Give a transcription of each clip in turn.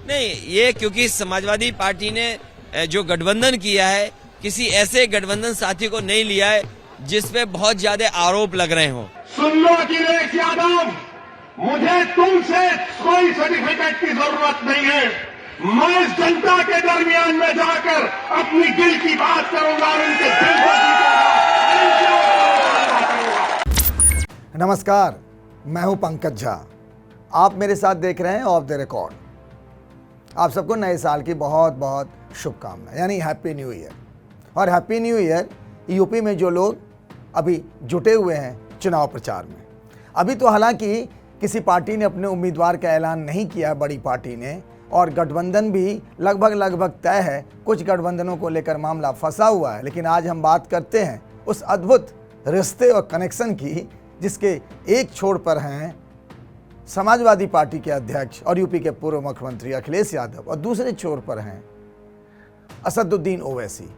नहीं, ये क्योंकि समाजवादी पार्टी ने जो गठबंधन किया है, किसी ऐसे गठबंधन साथी को नहीं लिया है जिसपे बहुत ज्यादा आरोप लग रहे हों। सुन लो अखिलेश यादव, मुझे तुमसे कोई सर्टिफिकेट की जरूरत नहीं है। मैं इस जनता के दरमियान में जाकर अपनी दिल की बात करूंगा और उनके दिल को जीतूंगा। नमस्कार, मैं हूं पंकज झा। आप मेरे साथ देख रहे हैं ऑफ द रिकॉर्ड। आप सबको नए साल की बहुत बहुत शुभकामनाएं, यानी हैप्पी न्यू ईयर। और हैप्पी न्यू ईयर यूपी में जो लोग अभी जुटे हुए हैं चुनाव प्रचार में। अभी तो हालांकि किसी पार्टी ने अपने उम्मीदवार का ऐलान नहीं किया, बड़ी पार्टी ने, और गठबंधन भी लगभग तय है। कुछ गठबंधनों को लेकर मामला फंसा हुआ है। लेकिन आज हम बात करते हैं उस अद्भुत रिश्ते और कनेक्शन की जिसके एक छोर पर हैं समाजवादी पार्टी के अध्यक्ष और यूपी के पूर्व मुख्यमंत्री अखिलेश यादव, और दूसरे छोर पर हैं असदुद्दीन ओवैसी,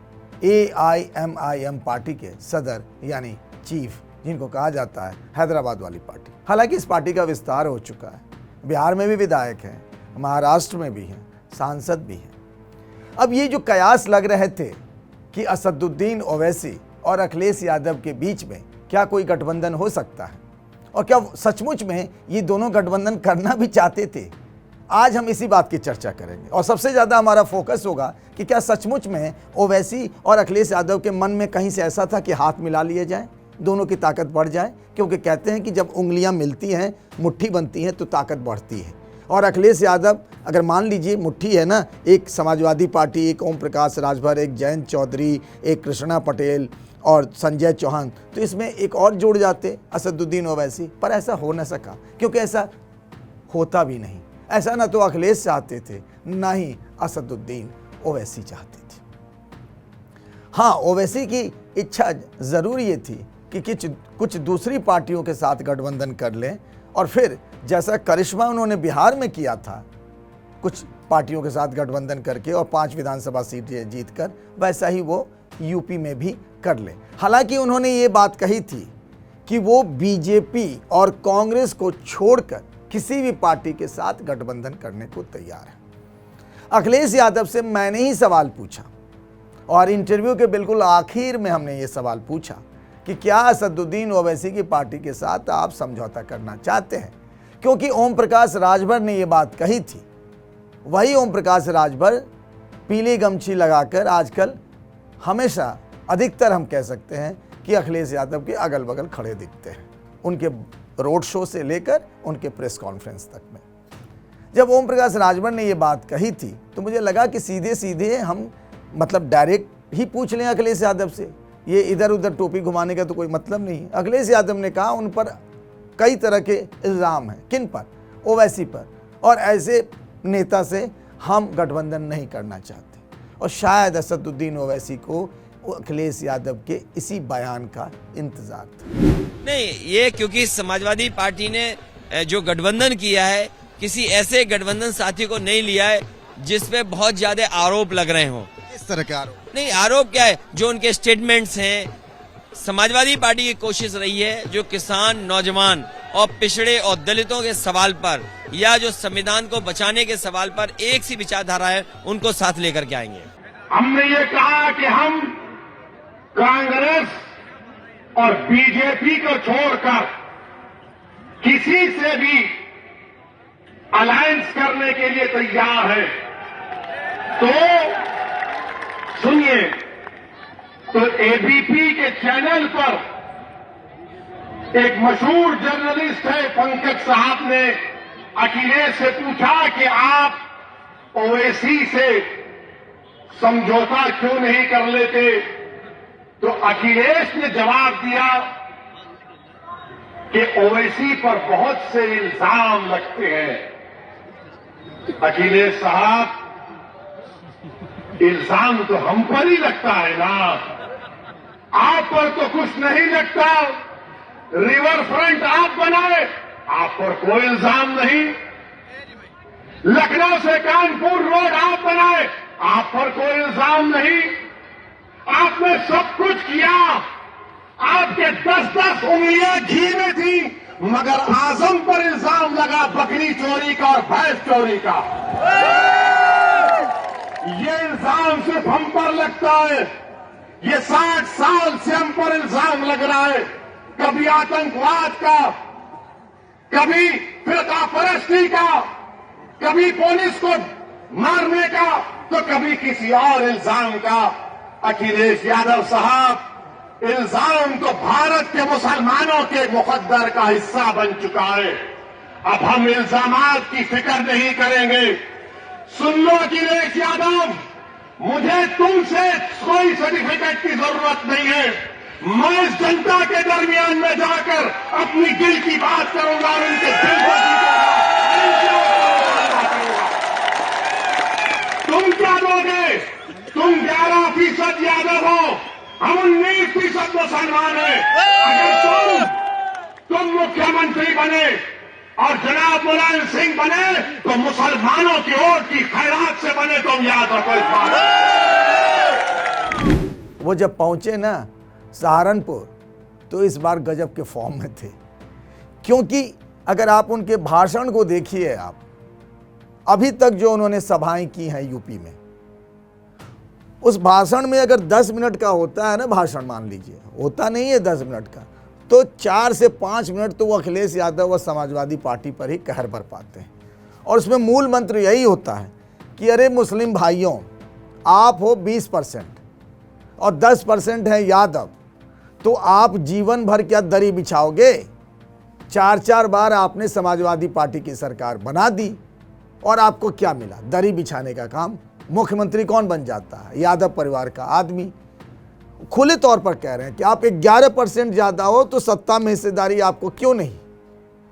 AIMIM पार्टी के सदर यानी चीफ, जिनको कहा जाता है हैदराबाद वाली पार्टी। हालांकि इस पार्टी का विस्तार हो चुका है। बिहार में भी विधायक हैं, महाराष्ट्र में भी हैं, सांसद भी हैं। अब ये जो कयास लग रहे थे कि असदुद्दीन ओवैसी और अखिलेश यादव के बीच में क्या कोई गठबंधन हो सकता है, और क्या सचमुच में ये दोनों गठबंधन करना भी चाहते थे, आज हम इसी बात की चर्चा करेंगे। और सबसे ज़्यादा हमारा फोकस होगा कि क्या सचमुच में ओवैसी और अखिलेश यादव के मन में कहीं से ऐसा था कि हाथ मिला लिए जाएं, दोनों की ताकत बढ़ जाए। क्योंकि कहते हैं कि जब उंगलियां मिलती हैं, मुट्ठी बनती है, तो ताकत बढ़ती है। और अखिलेश यादव, अगर मान लीजिए मुट्ठी है ना, एक समाजवादी पार्टी, एक ओम प्रकाश राजभर, एक जयंत चौधरी, एक कृष्णा पटेल और संजय चौहान, तो इसमें एक और जुड़ जाते असदुद्दीन ओवैसी। पर ऐसा हो न सका, क्योंकि ऐसा होता भी नहीं। ऐसा ना तो अखिलेश चाहते थे, ना ही असदुद्दीन ओवैसी चाहते थे। हाँ, ओवैसी की इच्छा ज़रूर ये थी कि कुछ दूसरी पार्टियों के साथ गठबंधन कर लें, और फिर जैसा करिश्मा उन्होंने बिहार में किया था कुछ पार्टियों के साथ गठबंधन करके और 5 विधानसभा सीटें जीतकर, वैसा ही वो यूपी में भी कर ले। हालांकि उन्होंने ये बात कही थी कि वो बीजेपी और कांग्रेस को छोड़कर किसी भी पार्टी के साथ गठबंधन करने को तैयार है। अखिलेश यादव से मैंने ही सवाल पूछा, और इंटरव्यू के बिल्कुल आखिर में हमने ये सवाल पूछा कि क्या असदुद्दीन ओवैसी की पार्टी के साथ आप समझौता करना चाहते हैं। क्योंकि ओम प्रकाश राजभर ने ये बात कही थी। वही ओम प्रकाश राजभर पीली गमछी लगाकर आजकल हमेशा, अधिकतर हम कह सकते हैं कि अखिलेश यादव के अगल बगल खड़े दिखते हैं, उनके रोड शो से लेकर उनके प्रेस कॉन्फ्रेंस तक में। जब ओम प्रकाश राजभर ने ये बात कही थी तो मुझे लगा कि सीधे सीधे हम डायरेक्ट ही पूछ लें अखिलेश यादव से। ये इधर उधर टोपी घुमाने का तो कोई मतलब नहीं है। अखिलेश यादव ने कहा उन पर कई तरह के इल्ज़ाम हैं। किन पर? ओवैसी पर, और ऐसे नेता से हम गठबंधन नहीं करना चाहते। और शायद असदुद्दीन ओवैसी को अखिलेश यादव के इसी बयान का इंतजार था। नहीं, ये क्योंकि समाजवादी पार्टी ने जो गठबंधन किया है, किसी ऐसे गठबंधन साथी को नहीं लिया है जिसपे बहुत ज्यादा आरोप लग रहे हों। इस तरह के आरोप नहीं, आरोप क्या है, जो उनके स्टेटमेंट्स हैं। समाजवादी पार्टी की कोशिश रही है जो किसान, नौजवान और पिछड़े और दलितों के सवाल पर, या जो संविधान को बचाने के सवाल पर एक सी विचारधारा है, उनको साथ लेकर के आएंगे। हमने ये कहा कि हम कांग्रेस और बीजेपी को छोड़कर किसी से भी अलायंस करने के लिए तैयार है। तो सुनिए, तो एबीपी के चैनल पर एक मशहूर जर्नलिस्ट है पंकज साहब ने अखिलेश से पूछा कि आप ओवैसी से समझौता क्यों नहीं कर लेते। तो अखिलेश ने जवाब दिया कि ओवैसी पर बहुत से इल्जाम लगते हैं। अखिलेश साहब, इल्जाम तो हम पर ही लगता है ना, आप पर तो कुछ नहीं लगता। रिवर फ्रंट आप बनाए, आप पर कोई इल्जाम नहीं। लखनऊ से कानपुर रोड आप बनाए, आप पर कोई इल्जाम नहीं। आपने सब कुछ किया, आपके 10-10 उंगलियां घी में थी, मगर आजम पर इल्जाम लगा बकरी चोरी का और भैंस चोरी का। लगता है ये 60 साल से हम पर इल्जाम लग रहा है, कभी आतंकवाद का, कभी फिरका परस्ती का, कभी पुलिस को मारने का, तो कभी किसी और इल्जाम का। अखिलेश यादव साहब इल्जाम तो भारत के मुसलमानों के मुकद्दर का हिस्सा बन चुका है। अब हम इल्जामात की फिक्र नहीं करेंगे। सुन लो अखिलेश यादव, मुझे तुमसे कोई सर्टिफिकेट की जरूरत नहीं है। मैं इस जनता के दरमियान में जाकर अपनी दिल की बात करूंगा और उनके दिल को जीतूंगा। तुम क्या दोगे? तुम 11% यादव हो, हम 19% मुसलमान हैं। अगर तुम मुख्यमंत्री बने और जनाब मुलायम सिंह बने तो मुसलमानों की वोट की खैरात से बने, तुम याद रखो इस बात। वो जब पहुंचे ना सहारनपुर तो इस बार गजब के फॉर्म में थे, क्योंकि अगर आप उनके भाषण को देखिए, आप अभी तक जो उन्होंने सभाएं की हैं यूपी में, उस भाषण में अगर 10 मिनट का होता है ना भाषण, मान लीजिए होता नहीं है 10 मिनट का, तो 4 से 5 मिनट तो वो अखिलेश यादव और समाजवादी पार्टी पर ही कहर बर पाते हैं। और उसमें मूल मंत्र यही होता है कि अरे मुस्लिम भाइयों, आप हो 20% और 10% है यादव, तो आप जीवन भर क्या दरी बिछाओगे? 4-4 बार आपने समाजवादी पार्टी की सरकार बना दी और आपको क्या मिला? दरी बिछाने का काम। मुख्यमंत्री कौन बन जाता है? यादव परिवार का आदमी। खुले तौर पर कह रहे हैं कि आप 11% ज़्यादा हो तो सत्ता में हिस्सेदारी आपको क्यों नहीं?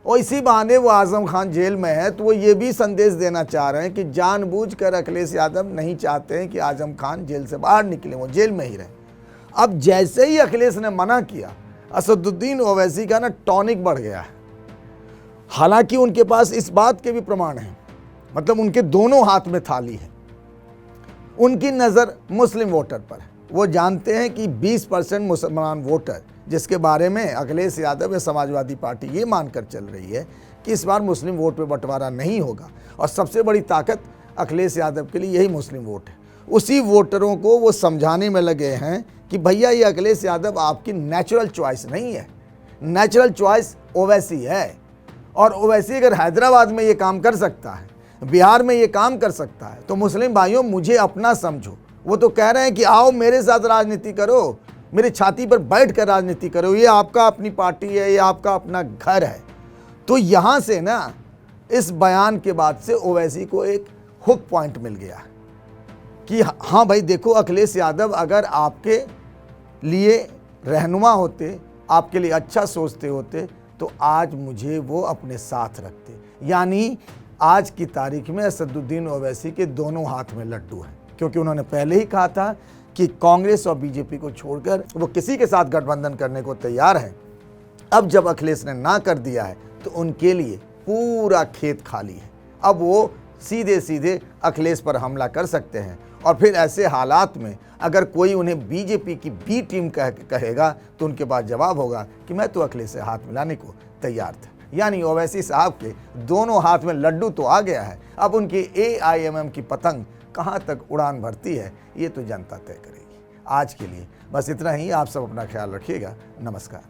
और इसी बहाने वो आजम खान जेल में है, तो वो ये भी संदेश देना चाह रहे हैं कि जानबूझकर अखिलेश यादव नहीं चाहते हैं कि आजम खान जेल से बाहर निकले, वो जेल में ही रहे। अब जैसे ही अखिलेश ने मना किया, असदुद्दीन ओवैसी का ना टॉनिक बढ़ गया है। हालांकि उनके पास इस बात के भी प्रमाण हैं, मतलब उनके दोनों हाथ में थाली है। उनकी नज़र मुस्लिम वोटर पर है। वो जानते हैं कि 20% मुसलमान वोटर, जिसके बारे में अखिलेश यादव या समाजवादी पार्टी ये मानकर चल रही है कि इस बार मुस्लिम वोट पे बंटवारा नहीं होगा, और सबसे बड़ी ताकत अखिलेश यादव के लिए यही मुस्लिम वोट है। उसी वोटरों को वो समझाने में लगे हैं कि भैया ये अखिलेश यादव आपकी नेचुरल चॉइस नहीं है, नेचुरल चॉइस ओवैसी है। और ओवैसी अगर हैदराबाद में ये काम कर सकता है, बिहार में ये काम कर सकता है, तो मुस्लिम भाइयों मुझे अपना समझो। वो तो कह रहे हैं कि आओ मेरे साथ राजनीति करो, मेरी छाती पर बैठ कर राजनीति करो, ये आपका अपनी पार्टी है, ये आपका अपना घर है। तो यहाँ से ना इस बयान के बाद से ओवैसी को एक हुक पॉइंट मिल गया कि हाँ भाई देखो, अखिलेश यादव अगर आपके लिए रहनुमा होते, आपके लिए अच्छा सोचते होते, तो आज मुझे वो अपने साथ रखते। यानी आज की तारीख में असदुद्दीन ओवैसी के दोनों हाथ में लड्डू हैं, क्योंकि उन्होंने पहले ही कहा था कि कांग्रेस और बीजेपी को छोड़कर वो किसी के साथ गठबंधन करने को तैयार हैं। अब जब अखिलेश ने ना कर दिया है तो उनके लिए पूरा खेत खाली है। अब वो सीधे सीधे अखिलेश पर हमला कर सकते हैं, और फिर ऐसे हालात में अगर कोई उन्हें बीजेपी की बी टीम कहेगा तो उनके पास जवाब होगा कि मैं तो अखिलेश से हाथ मिलाने को तैयार था। यानी ओवैसी साहब के दोनों हाथ में लड्डू तो आ गया है। अब उनकी AIMM की पतंग कहाँ तक उड़ान भरती है, ये तो जनता तय करेगी। आज के लिए बस इतना ही। आप सब अपना ख्याल रखिएगा। नमस्कार।